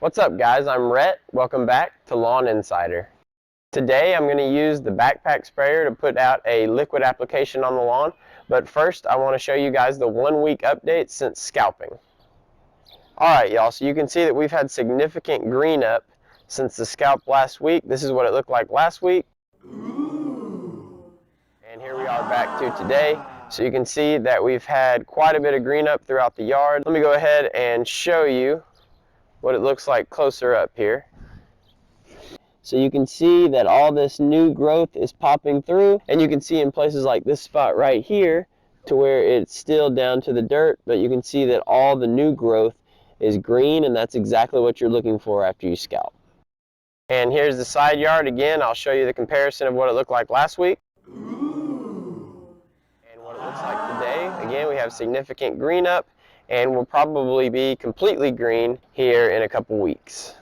What's up guys, I'm Rhett. Welcome back to Lawn Insider. Today I'm going to use the backpack sprayer to put out a liquid application on the lawn, but first I want to show you guys the 1 week update since scalping. Alright y'all, so you can see that we've had significant green up since the scalp last week. This is what it looked like last week. And here we are back to today. So you can see that we've had quite a bit of green up throughout the yard. Let me go ahead and show you what it looks like closer up here. So you can see that all this new growth is popping through, and you can see in places like this spot right here to where it's still down to the dirt, but you can see that all the new growth is green, and that's exactly what you're looking for after you scalp. And here's the side yard again. I'll show you the comparison of what it looked like last week and what it looks like today. Again, we have significant green up, and will probably be completely green here in a couple weeks.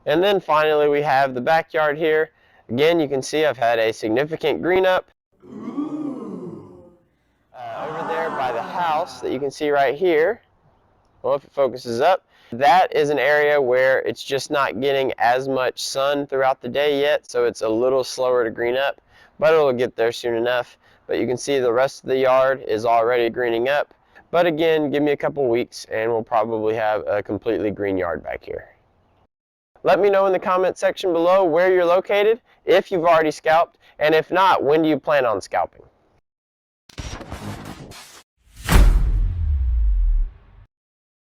And then finally we have the backyard here. Again, you can see I've had a significant green up. Over there by the house that you can see right here, well, if it focuses up, that is an area where it's just not getting as much sun throughout the day yet, so it's a little slower to green up, but it'll get there soon enough. But you can see the rest of the yard is already greening up. But again, give me a couple weeks and we'll probably have a completely green yard back here. Let me know in the comment section below where you're located, if you've already scalped, and if not, when do you plan on scalping?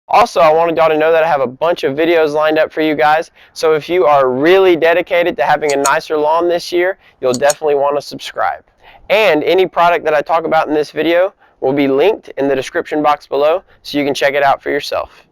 Also, I wanted y'all to know that I have a bunch of videos lined up for you guys, so if you are really dedicated to having a nicer lawn this year, you'll definitely want to subscribe. And any product that I talk about in this video will be linked in the description box below, so you can check it out for yourself.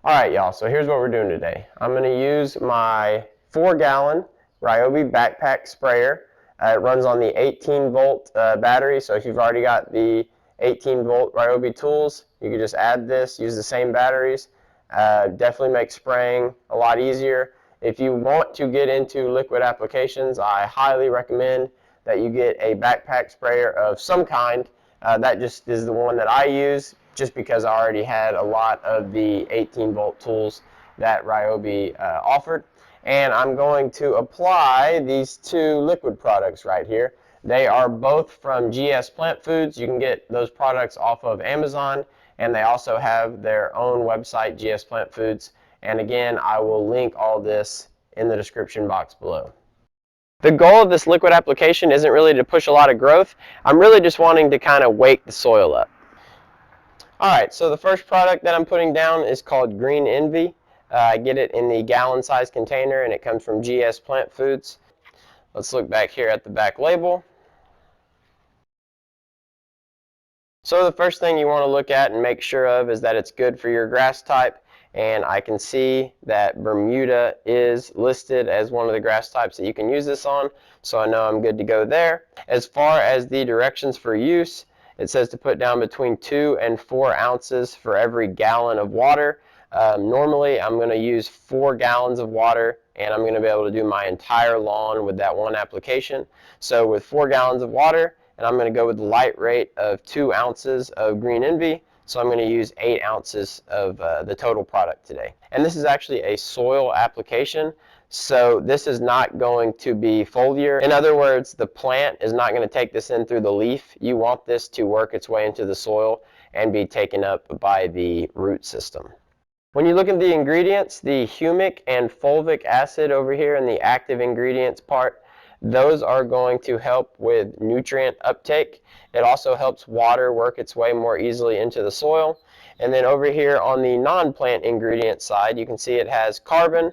Alright y'all, so here's what we're doing today. I'm going to use my 4-gallon Ryobi backpack sprayer. It runs on the 18-volt battery, so if you've already got the 18-volt Ryobi tools, you can just add this, use the same batteries. Definitely makes spraying a lot easier. If you want to get into liquid applications, I highly recommend that you get a backpack sprayer of some kind. That just is the one that I use, just because I already had a lot of the 18-volt tools that Ryobi offered. And I'm going to apply these two liquid products right here. They are both from GS Plant Foods. You can get those products off of Amazon, and they also have their own website, GS Plant Foods. And again, I will link all this in the description box below. The goal of this liquid application isn't really to push a lot of growth. I'm really just wanting to kind of wake the soil up. Alright, so the first product that I'm putting down is called Green Envy. I get it in the gallon-sized container, and it comes from GS Plant Foods. Let's look back here at the back label. So the first thing you want to look at and make sure of is that it's good for your grass type. And I can see that Bermuda is listed as one of the grass types that you can use this on, so I know I'm good to go there. As far as the directions for use, it says to put down between 2 and 4 ounces for every gallon of water. Normally I'm going to use 4 gallons of water, and I'm going to be able to do my entire lawn with that one application. So with 4 gallons of water, and I'm going to go with the light rate of 2 ounces of Green Envy. So I'm going to use 8 ounces of the total product today. And this is actually a soil application, so this is not going to be foliar. In other words, the plant is not going to take this in through the leaf. You want this to work its way into the soil and be taken up by the root system. When you look at the ingredients, the humic and fulvic acid over here in the active ingredients part, those are going to help with nutrient uptake. It also helps water work its way more easily into the soil. And then over here on the non-plant ingredient side, you can see it has carbon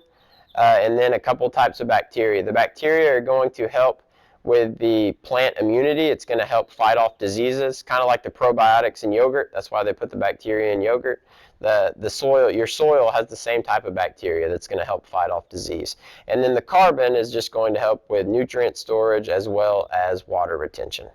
and then a couple types of bacteria. The bacteria are going to help with the plant immunity. It's going to help fight off diseases, kind of like the probiotics in yogurt. That's why they put the bacteria in yogurt. The soil, your soil has the same type of bacteria that's going to help fight off disease. And then the carbon is just going to help with nutrient storage as well as water retention.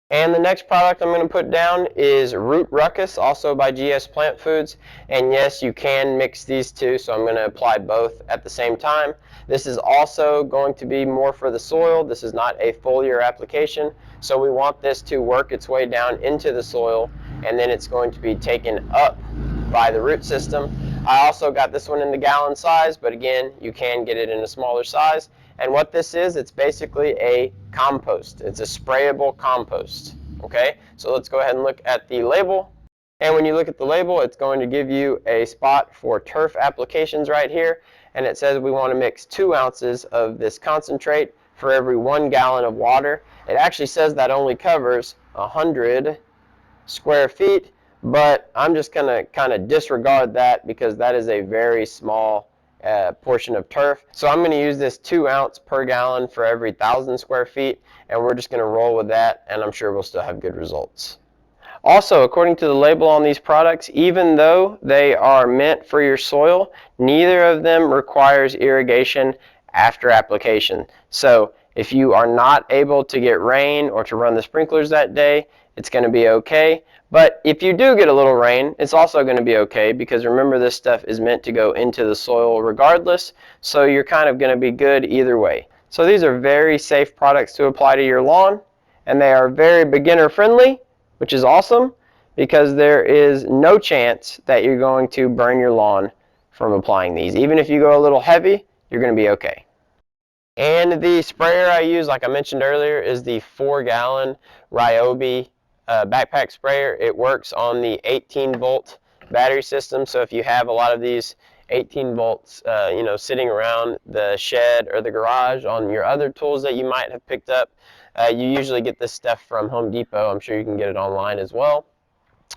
And the next product I'm going to put down is Root Ruckus, also by GS Plant Foods. And yes, you can mix these two, so I'm going to apply both at the same time. This is also going to be more for the soil. This is not a foliar application, so we want this to work its way down into the soil, and then it's going to be taken up by the root system. I also got this one in the gallon size, but again, you can get it in a smaller size. And what this is, it's basically a compost. It's a sprayable compost. Okay, so let's go ahead and look at the label. And when you look at the label, it's going to give you a spot for turf applications right here. And it says we want to mix 2 ounces of this concentrate for every 1 gallon of water. It actually says that only covers 100 square feet, but I'm just going to kind of disregard that because that is a very small portion of turf. So I'm going to use this 2 ounce per gallon for every 1,000 square feet, and we're just going to roll with that, and I'm sure we'll still have good results. Also, according to the label on these products, even though they are meant for your soil, neither of them requires irrigation after application. So if you are not able to get rain or to run the sprinklers that day, it's going to be okay. But if you do get a little rain, it's also going to be okay, because remember, this stuff is meant to go into the soil regardless, so you're kind of going to be good either way. So these are very safe products to apply to your lawn, and they are very beginner friendly, which is awesome, because there is no chance that you're going to burn your lawn from applying these. Even if you go a little heavy, you're going to be okay. And the sprayer I use, like I mentioned earlier, is the 4-gallon Ryobi backpack sprayer. It works on the 18-volt battery system, so if you have a lot of these 18 volts sitting around the shed or the garage on your other tools that you might have picked up, you usually get this stuff from Home Depot. I'm sure you can get it online as well.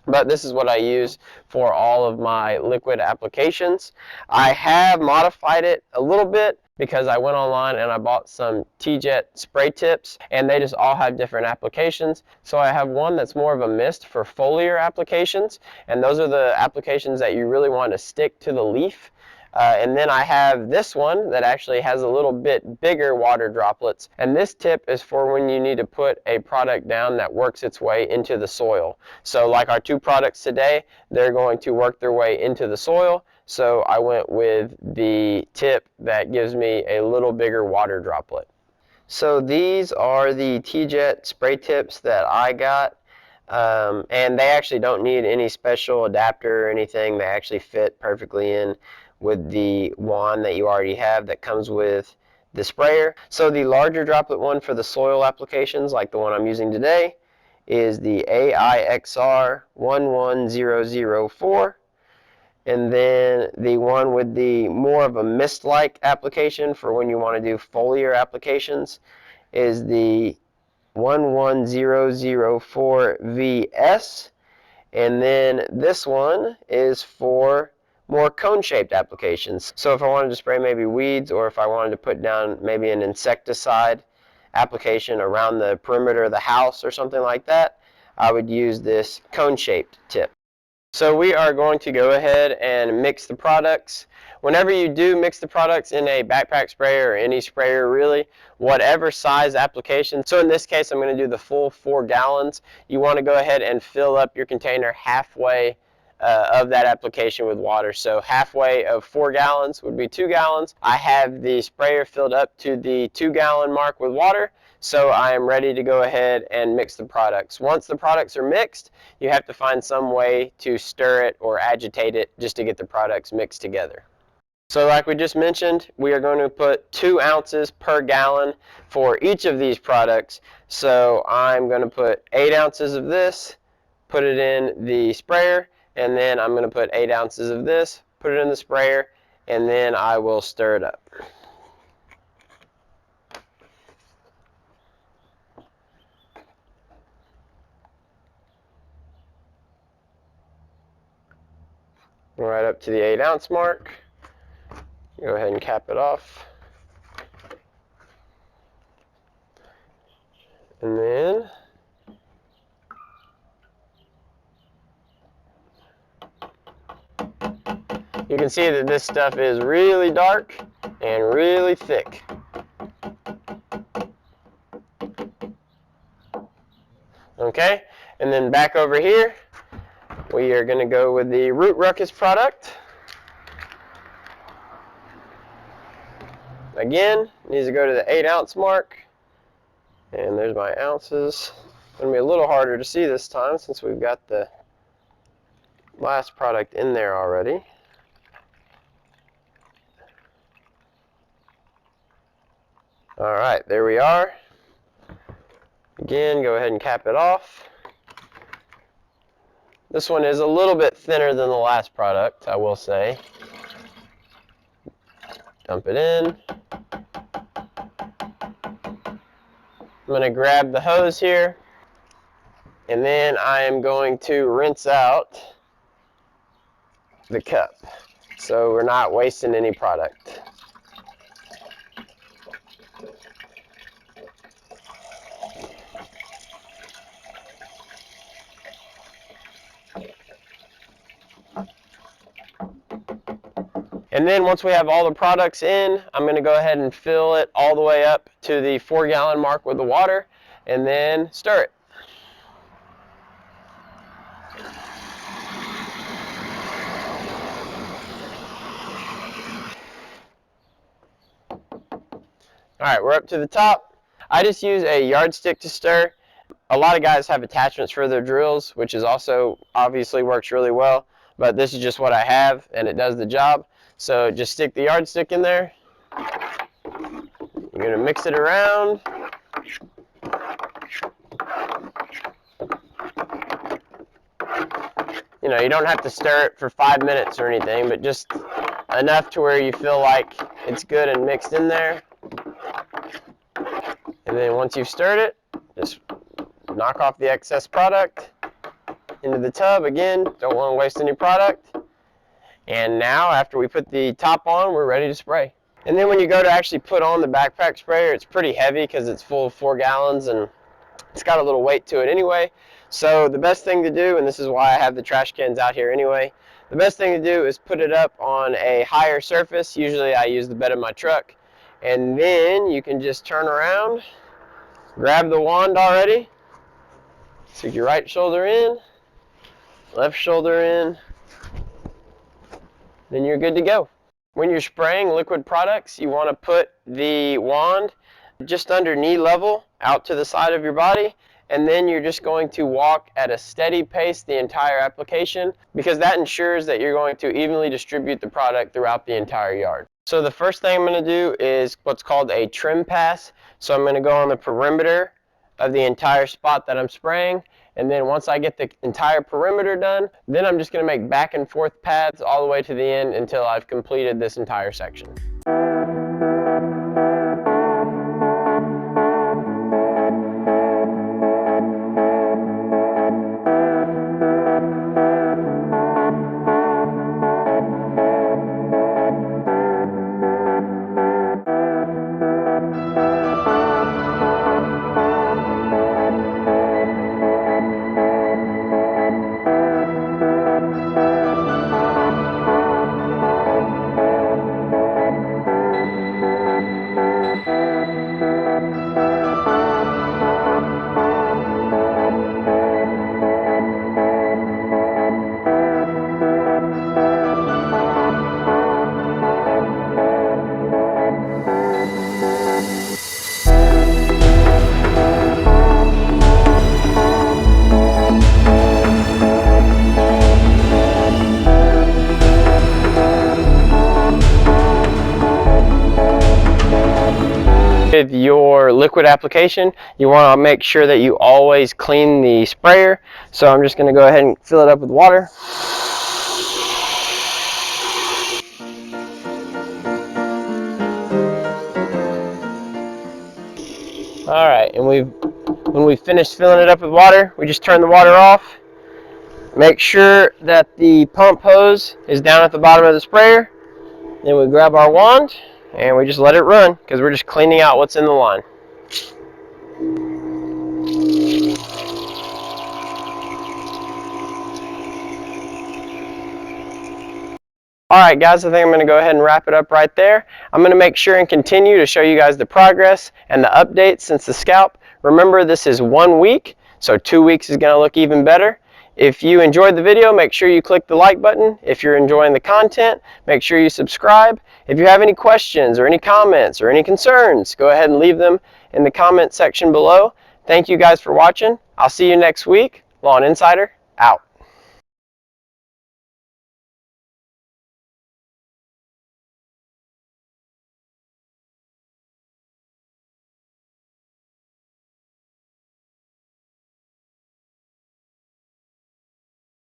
But this is what I use for all of my liquid applications. I have modified it a little bit because I went online and I bought some T-Jet spray tips, and they just all have different applications. So I have one that's more of a mist for foliar applications, and those are the applications that you really want to stick to the leaf. And then I have this one that actually has a little bit bigger water droplets, and this tip is for when you need to put a product down that works its way into the soil. So like our 2 products today, they're going to work their way into the soil, so I went with the tip that gives me a little bigger water droplet. So these are the T-Jet spray tips that I got. And they actually don't need any special adapter or anything. They actually fit perfectly in with the wand that you already have that comes with the sprayer. So the larger droplet one for the soil applications, like the one I'm using today, is the AIXR 11004. And then the one with the more of a mist-like application for when you want to do foliar applications is the 11004VS, and then this one is for more cone-shaped applications. So if I wanted to spray maybe weeds, or if I wanted to put down maybe an insecticide application around the perimeter of the house or something like that, I would use this cone-shaped tip. So we are going to go ahead and mix the products. Whenever you do mix the products in a backpack sprayer or any sprayer really, whatever size application, so in this case I'm going to do the full 4 gallons, you want to go ahead and fill up your container halfway of that application with water. So halfway of 4 gallons would be 2 gallons. I have the sprayer filled up to the 2-gallon mark with water, so I am ready to go ahead and mix the products. Once the products are mixed, you have to find some way to stir it or agitate it just to get the products mixed together. So like we just mentioned, we are going to put 2 ounces per gallon for each of these products. So I'm going to put 8 ounces of this, put it in the sprayer, and then I'm going to put 8 ounces of this, put it in the sprayer, and then I will stir it up. Right up to the 8-ounce mark. Go ahead and cap it off. And then you can see that this stuff is really dark and really thick. Okay, and then back over here, we are going to go with the Root Ruckus product. Again, needs to go to the 8-ounce mark. And there's my ounces. It's going to be a little harder to see this time since we've got the last product in there already. Alright, there we are. Again, go ahead and cap it off. This one is a little bit thinner than the last product, I will say. Dump it in. I'm going to grab the hose here, and then I am going to rinse out the cup so we're not wasting any product. And then once we have all the products in, I'm going to go ahead and fill it all the way up to the 4-gallon mark with the water, and then stir it. Alright, we're up to the top. I just use a yardstick to stir. A lot of guys have attachments for their drills, which is also obviously works really well, but this is just what I have and it does the job. So just stick the yardstick in there. You're going to mix it around. You know, you don't have to stir it for 5 minutes or anything, but just enough to where you feel like it's good and mixed in there. And then once you've stirred it, just knock off the excess product into the tub. Again, don't want to waste any product. And now, after we put the top on, we're ready to spray. And then when you go to actually put on the backpack sprayer, it's pretty heavy because it's full of 4 gallons and it's got a little weight to it anyway. So the best thing to do, and this is why I have the trash cans out here anyway, the best thing to do is put it up on a higher surface. Usually I use the bed of my truck. And then you can just turn around, grab the wand already, stick your right shoulder in, left shoulder in, then you're good to go. When you're spraying liquid products, you want to put the wand just under knee level out to the side of your body, and then you're just going to walk at a steady pace the entire application, because that ensures that you're going to evenly distribute the product throughout the entire yard. So the first thing I'm going to do is what's called a trim pass. So I'm going to go on the perimeter of the entire spot that I'm spraying, and then once I get the entire perimeter done, then I'm just going to make back and forth paths all the way to the end until I've completed this entire section. With your liquid application, you want to make sure that you always clean the sprayer. So I'm just going to go ahead and fill it up with water. Alright, and when we've finished filling it up with water, we just turn the water off. Make sure that the pump hose is down at the bottom of the sprayer. Then we grab our wand and we just let it run, because we're just cleaning out what's in the line. Alright guys, I think I'm going to go ahead and wrap it up right there. I'm going to make sure and continue to show you guys the progress and the updates since the scalp. Remember, this is 1 week, so 2 weeks is going to look even better. If you enjoyed the video, make sure you click the like button. If you're enjoying the content, make sure you subscribe. If you have any questions or any comments or any concerns, go ahead and leave them in the comment section below. Thank you guys for watching. I'll see you next week. Lawn Insider, out.